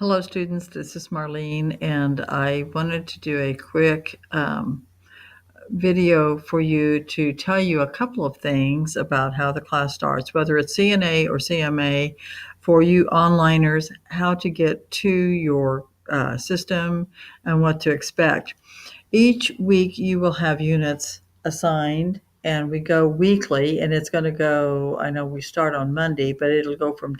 Hello, students. This is Marlene, and I wanted to do a quick video for you to tell you a couple of things about how the class starts, whether it's CNA or CMA, for you onliners, how to get to your system and what to expect. Each week you will have units assigned, and we go weekly, and it's going to go, I know we start on Monday, but it'll go from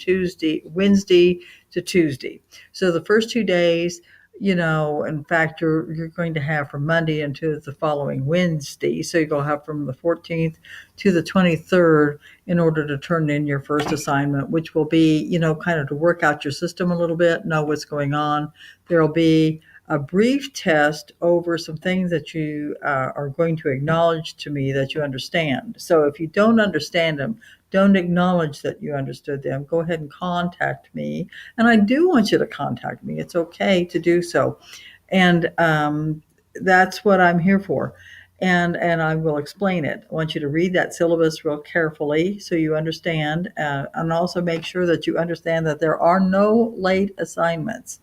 Wednesday to Tuesday. So the first 2 days, in fact, you're going to have from Monday into the following Wednesday. So you'll have from the 14th to the 23rd in order to turn in your first assignment, which will be, kind of to work out your system a little bit, know what's going on. There'll be a brief test over some things that you are going to acknowledge to me that you understand. So if you don't understand them, don't acknowledge that you understood them. Go ahead and contact me. And I do want you to contact me. It's okay to do so. And that's what I'm here for. And I will explain it. I want you to read that syllabus real carefully so you understand, and also make sure that you understand that there are no late assignments.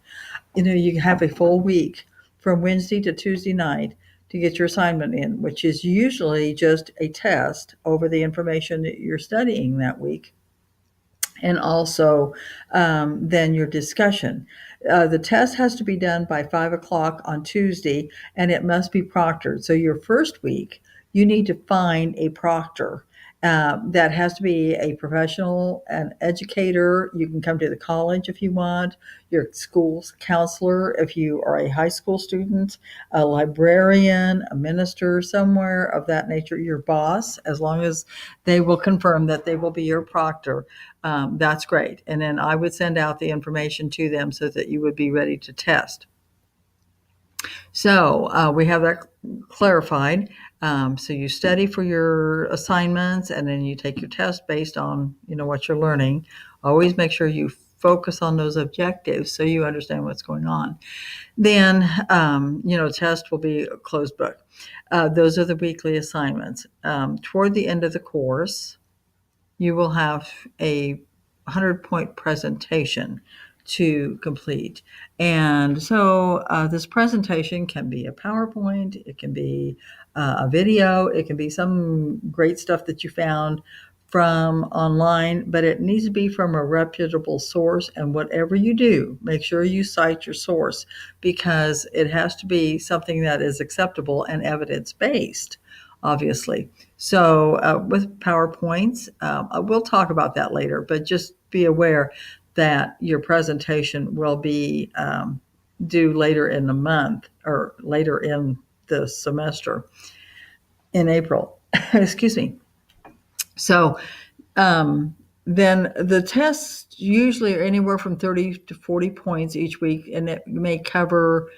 You have a full week from Wednesday to Tuesday night to get your assignment in, which is usually just a test over the information that you're studying that week, and also then your discussion. The test has to be done by 5 o'clock on Tuesday, and it must be proctored. So your first week, you need to find a proctor. That has to be a professional, an educator. You can come to the college if you want, your school's counselor if you are a high school student, a librarian, a minister, somewhere of that nature, your boss, as long as they will confirm that they will be your proctor. That's great. And then I would send out the information to them so that you would be ready to test. So we have that clarified. So you study for your assignments, and then you take your test based on what you're learning. Always make sure you focus on those objectives so you understand what's going on. Then test will be a closed book. Those are the weekly assignments. Toward the end of the course, you will have a 100-point presentation to complete. And so this presentation can be a PowerPoint, it can be a video, it can be some great stuff that you found from online, but it needs to be from a reputable source. And whatever you do, make sure you cite your source, because it has to be something that is acceptable and evidence-based, obviously. So with PowerPoints, we'll talk about that later, but just be aware that your presentation will be due later in the month or later in the semester in April. Excuse me. So then the tests usually are anywhere from 30 to 40 points each week, and it may cover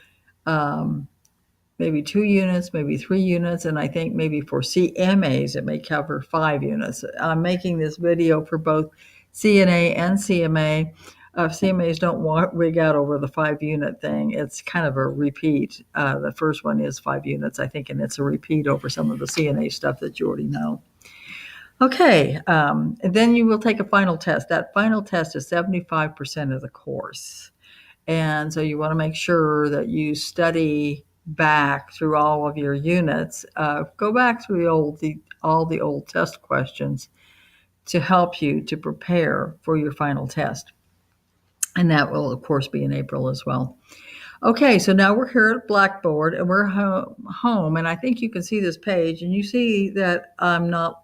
maybe 2 units, maybe 3 units, and I think maybe for CMAs it may cover 5 units. I'm making this video for both CNA and CMA. CMAs don't wig out over the 5-unit thing. It's kind of a repeat. The first one is 5 units, I think, and it's a repeat over some of the CNA stuff that you already know. Okay, and then you will take a final test. That final test is 75% of the course. And so you want to make sure that you study back through all of your units. Go back through all the old test questions to help you to prepare for your final test. And that will, of course, be in April as well. Okay, so now we're here at Blackboard, and we're home, and I think you can see this page, and you see that I'm not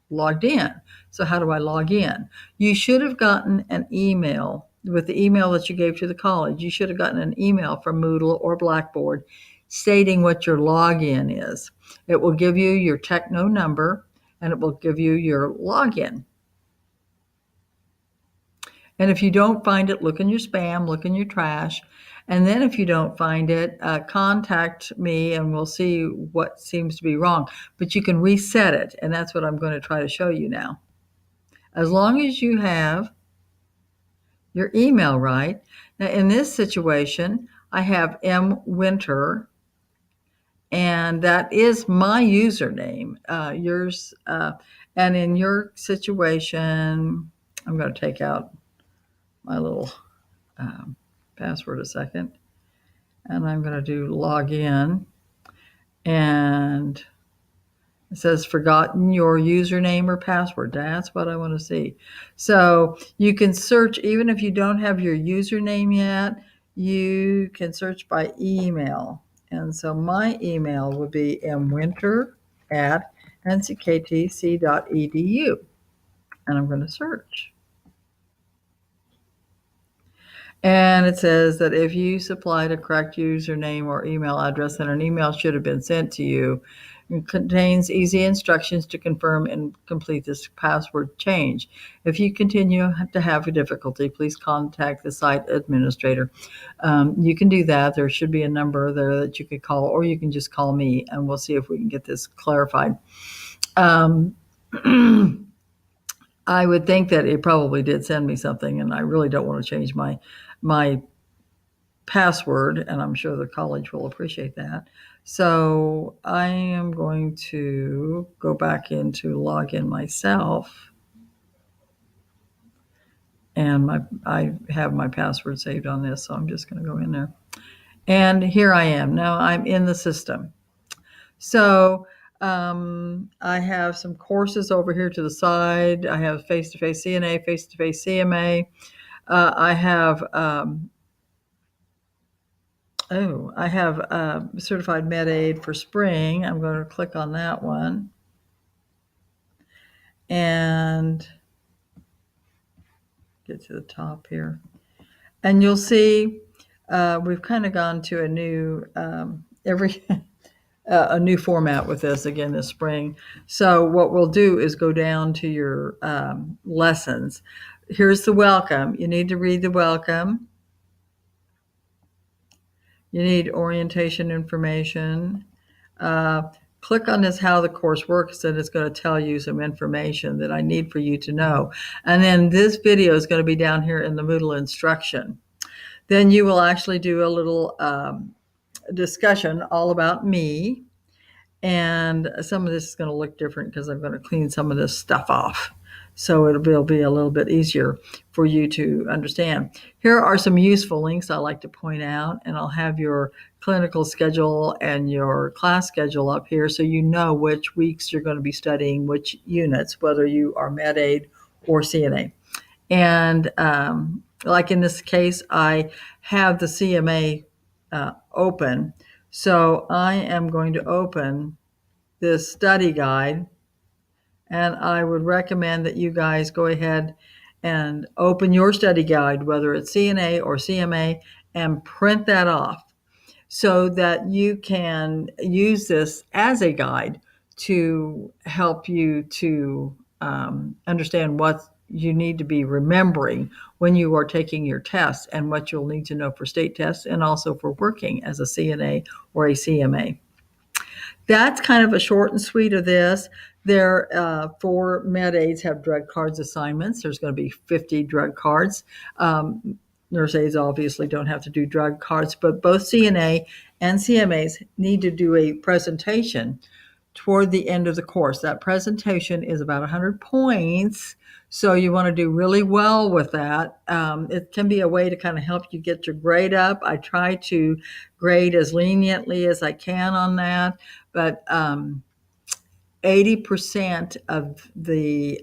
logged in. So how do I log in? You should have gotten an email with the email that you gave to the college. You should have gotten an email from Moodle or Blackboard stating what your login is. It will give you your Techno number, and it will give you your login. And if you don't find it, look in your spam, look in your trash. And then if you don't find it, contact me and we'll see what seems to be wrong. But you can reset it, and that's what I'm going to try to show you now. As long as you have your email right. Now, in this situation, I have M. Winter, and that is my username. Yours, and in your situation, I'm going to take out my little password a second. And I'm going to do log in. And it says forgotten your username or password. That's what I want to see. So you can search, even if you don't have your username yet, you can search by email. And so my email would be mwinter@nckTC.edu. And I'm going to search. And it says that if you supplied a correct username or email address, then an email should have been sent to you. It contains easy instructions to confirm and complete this password change. If you continue to have a difficulty, please contact the site administrator. You can do that. There should be a number there that you could call, or you can just call me, and we'll see if we can get this clarified. Um, I would think that it probably did send me something, and I really don't want to change my password, and I'm sure the college will appreciate that. So I am going to go back into log in myself, and I have my password saved on this, so I'm just going to go in there. And here I am. Now I'm in the system. So I have some courses over here to the side. I have face-to-face CNA, face-to-face CMA. I have certified med aid for spring. I'm going to click on that one. And get to the top here. And you'll see we've kind of gone to a new a new format with this again this spring. So what we'll do is go down to your lessons. Here's the welcome. You need to read the welcome. You need orientation information. Click on this how the course works, and it's going to tell you some information that I need for you to know. And then this video is going to be down here in the Moodle instruction. Then you will actually do a little discussion all about me. And some of this is going to look different because I'm going to clean some of this stuff off. So it'll be a little bit easier for you to understand. Here are some useful links I like to point out, and I'll have your clinical schedule and your class schedule up here so you know which weeks you're going to be studying which units, whether you are med aid or CNA. And like in this case, I have the CMA open. So I am going to open this study guide, and I would recommend that you guys go ahead and open your study guide, whether it's CNA or CMA, and print that off so that you can use this as a guide to help you to understand what you need to be remembering when you are taking your tests and what you'll need to know for state tests and also for working as a CNA or a CMA. That's kind of a short and sweet of this. There, 4 med aids have drug cards assignments. There's going to be 50 drug cards. Nurse aides obviously don't have to do drug cards, but both CNA and CMAs need to do a presentation toward the end of the course. That presentation is about 100 points, so you want to do really well with that. It can be a way to kind of help you get your grade up. I try to grade as leniently as I can on that, but 80% of the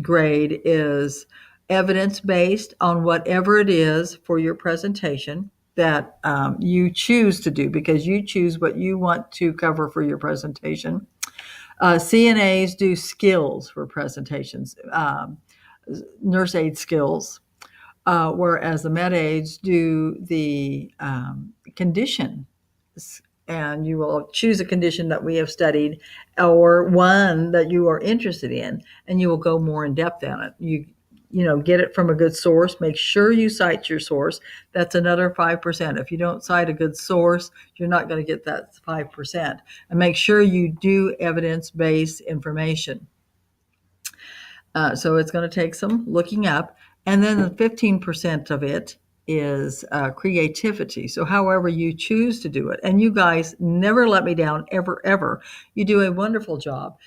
grade is evidence-based on whatever it is for your presentation that you choose to do, because you choose what you want to cover for your presentation. CNAs do skills for presentations, nurse aid skills, whereas the med aids do the condition. And you will choose a condition that we have studied or one that you are interested in, and you will go more in depth on it. You know, get it from a good source. Make sure you cite your source. That's another 5%. If you don't cite a good source, you're not going to get that 5%. And make sure you do evidence-based information. So it's going to take some looking up. And then the 15% of it is creativity. So, however you choose to do it, and you guys never let me down, ever, ever. You do a wonderful job.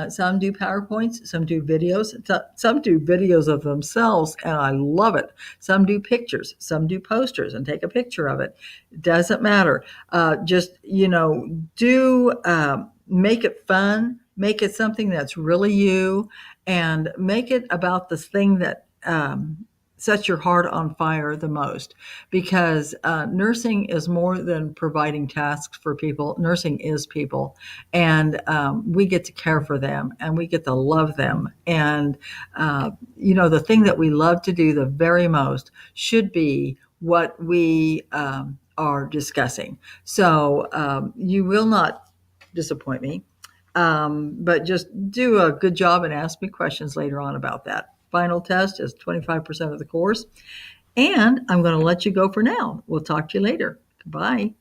Some do PowerPoints, some do videos, some do videos of themselves, and I love it. Some do pictures, some do posters and take a picture of it. It doesn't matter. Just, do make it fun, make it something that's really you, and make it about this thing that sets your heart on fire the most, because nursing is more than providing tasks for people. Nursing is people, and we get to care for them and we get to love them. And, the thing that we love to do the very most should be what we are discussing. So you will not disappoint me. But just do a good job and ask me questions later on about that. Final test is 25% of the course. And I'm going to let you go for now. We'll talk to you later. Goodbye.